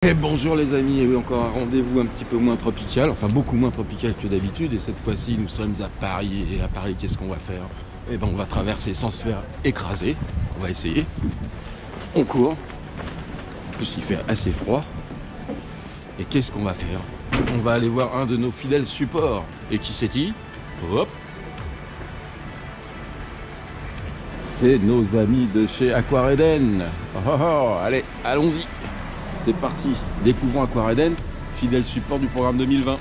Et bonjour les amis, et oui, encore un rendez-vous un petit peu moins tropical, enfin beaucoup moins tropical que d'habitude, et cette fois-ci nous sommes à Paris, et à Paris qu'est-ce qu'on va faire? Eh ben on va traverser sans se faire écraser, on va essayer, on court, en plus il fait assez froid, et qu'est-ce qu'on va faire? On va aller voir un de nos fidèles supports, et qui c'est-il? Hop, c'est nos amis de chez Aquareden. Oh, oh, oh, allez, allons-y. C'est parti, découvrons Aquareden, fidèle support du programme 2020.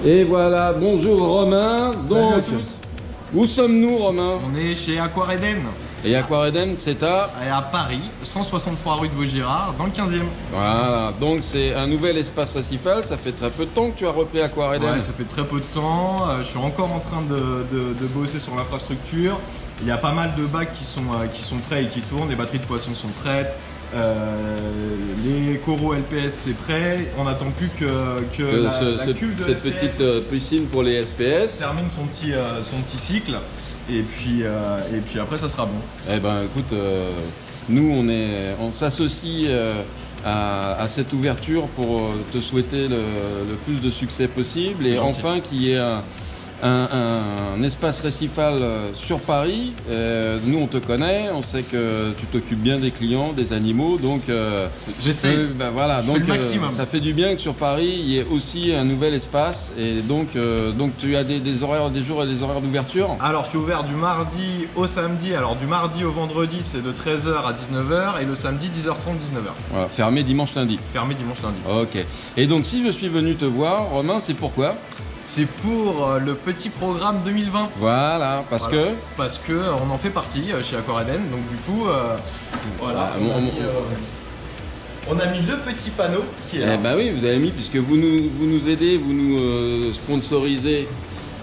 Et voilà, bonjour Romain. Donc, où sommes-nous Romain? On est chez Aquareden. Et Aquareden, c'est à Paris, 163 rue de Vaugirard, dans le 15e. Voilà, donc c'est un nouvel espace récifal. Ça fait très peu de temps que tu as repris Aquareden. Ouais, ça fait très peu de temps. Je suis encore en train de bosser sur l'infrastructure. Il y a pas mal de bacs qui sont prêts et qui tournent. Les batteries de poissons sont prêtes. Les coraux LPS c'est prêt. On n'attend plus que la cuve de cette SPS petite piscine pour les SPS termine son petit cycle. Et puis après ça sera bon. Eh ben écoute, nous on s'associe à cette ouverture pour te souhaiter le plus de succès possible et gentil. enfin qu'il y ait un espace récifal sur Paris. Nous on te connaît, on sait que tu t'occupes bien des clients, des animaux, donc j'essaie. Ben voilà, donc ça fait du bien que sur Paris il y ait aussi un nouvel espace. Et donc tu as des horaires, des jours et des horaires d'ouverture? Alors je suis ouvert du mardi au samedi. Alors du mardi au vendredi c'est de 13h à 19h et le samedi 10h30 19h. Voilà, fermé dimanche lundi. Fermé dimanche lundi. Ok. Et donc si je suis venu te voir Romain, c'est pourquoi? C'est pour le petit programme 2020. Voilà, parce que on en fait partie chez Aquareden. Donc du coup, voilà, on a mis le petit panneau qui est là. Eh ben oui, vous avez mis, puisque vous nous aidez, vous nous sponsorisez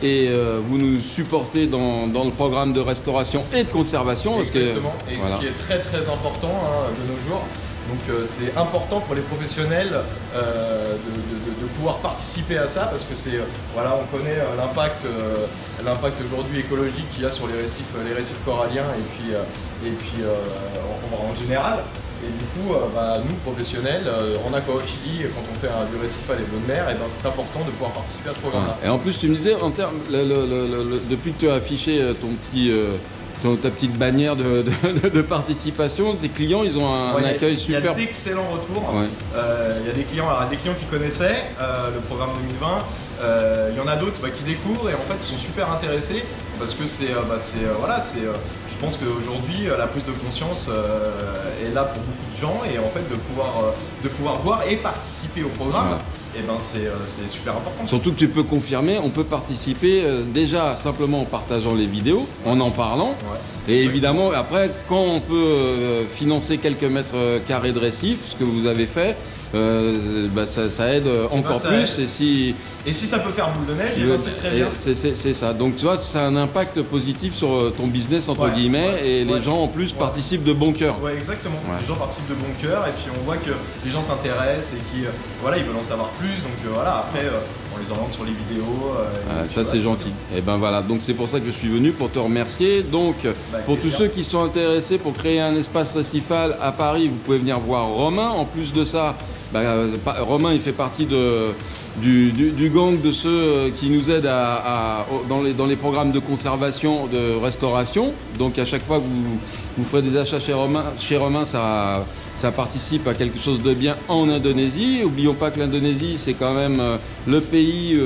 et vous nous supportez dans le programme de restauration et de conservation. Exactement. Parce que, et voilà. ce qui est très très important de nos jours. Donc c'est important pour les professionnels de pouvoir participer à ça parce que c'est voilà, on connaît l'impact aujourd'hui écologique qu'il y a sur les récifs coralliens et puis en général. Et du coup, nous professionnels, en aquaophilie, quand on fait du récifal et de l'eau de mer, et ben, c'est important de pouvoir participer à ce programme-là. Et en plus, tu me disais, en termes, depuis que tu as affiché ta petite bannière de participation, tes clients ils ont un accueil super. Il y a d'excellents retours. Ouais. Il y a des clients qui connaissaient le programme 2020. Il y en a d'autres qui découvrent et en fait ils sont super intéressés parce que je pense qu'aujourd'hui la prise de conscience est là pour beaucoup de gens et en fait de pouvoir voir et participer au programme. Ouais. Et ben c'est super important. Surtout que tu peux confirmer, on peut participer déjà simplement en partageant les vidéos, en parlant. Ouais, et évidemment, après, quand on peut financer quelques mètres carrés de récif, ce que vous avez fait, ça aide encore plus. Aide. Et si ça peut faire boule de neige, c'est très bien. C'est ça. Donc tu vois, ça a un impact positif sur ton business, entre guillemets, et les gens en plus participent de bon cœur. Oui, exactement. Ouais. Les gens participent de bon cœur et puis on voit que les gens s'intéressent et qu'ils ils veulent en savoir plus. Donc voilà, après on les oriente sur les vidéos. Ça c'est gentil. Et ben voilà, donc c'est pour ça que je suis venu, pour te remercier. Donc pour tous ceux qui sont intéressés pour créer un espace récifal à Paris, vous pouvez venir voir Romain. En plus de ça, Romain il fait partie du gang de ceux qui nous aident dans les programmes de conservation, de restauration. Donc à chaque fois que vous ferez des achats chez Romain, ça participe à quelque chose de bien en Indonésie. N'oublions pas que l'Indonésie, c'est quand même le pays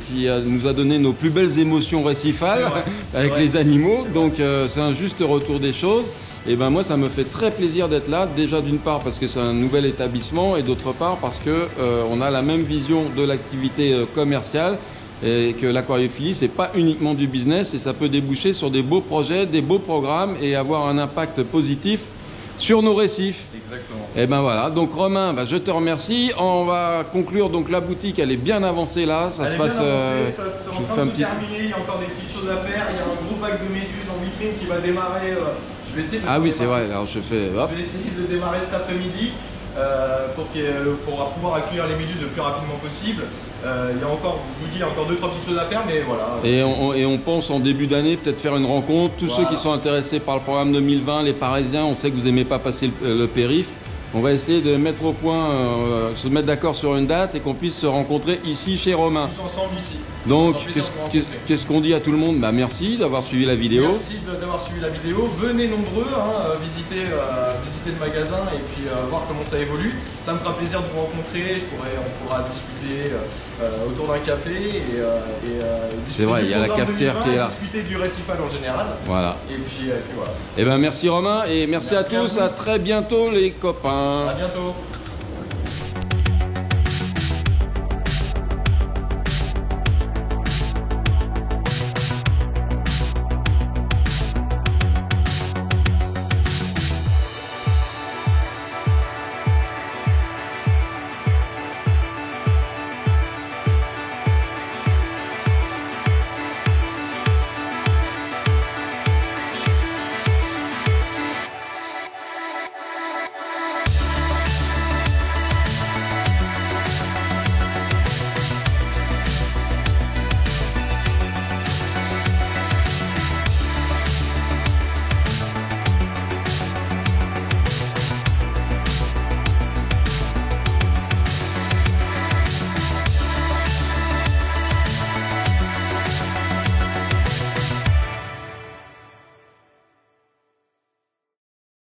qui nous a donné nos plus belles émotions récifales avec les animaux. Donc c'est un juste retour des choses. Et ben moi ça me fait très plaisir d'être là, déjà d'une part parce que c'est un nouvel établissement et d'autre part parce que on a la même vision de l'activité commerciale et que l'aquariophilie c'est pas uniquement du business et ça peut déboucher sur des beaux projets, des beaux programmes et avoir un impact positif sur nos récifs. Exactement. Et ben voilà, donc Romain, je te remercie. On va conclure, donc la boutique elle est bien avancée là, ça se passe. Je vous fais un petit. Terminer, il y a encore des petites choses à faire, il y a un gros pack de méduses en vitrine qui va démarrer. Je vais essayer de oui c'est vrai, alors je vais essayer de démarrer cet après-midi pour pouvoir accueillir les méduses le plus rapidement possible. Il y a encore, je vous dis, il y a encore 2-3 petites choses à faire, mais voilà. Et on pense en début d'année peut-être faire une rencontre. Tous ceux qui sont intéressés par le programme 2020, les Parisiens, on sait que vous n'aimez pas passer le périph'. On va essayer de mettre au point, se mettre d'accord sur une date et qu'on puisse se rencontrer ici chez Romain. Tous ensemble ici. Donc, qu'est-ce qu'on dit à tout le monde? Merci d'avoir suivi la vidéo. Merci d'avoir suivi la vidéo. Venez nombreux visiter le magasin et puis voir comment ça évolue. Ça me fera plaisir de vous rencontrer. On pourra discuter autour d'un café c'est vrai, il y a la cafetière qui est là. Discuter du récifal en général. Voilà. Et puis voilà. Et merci Romain et merci à tous. À très bientôt les copains. À bientôt.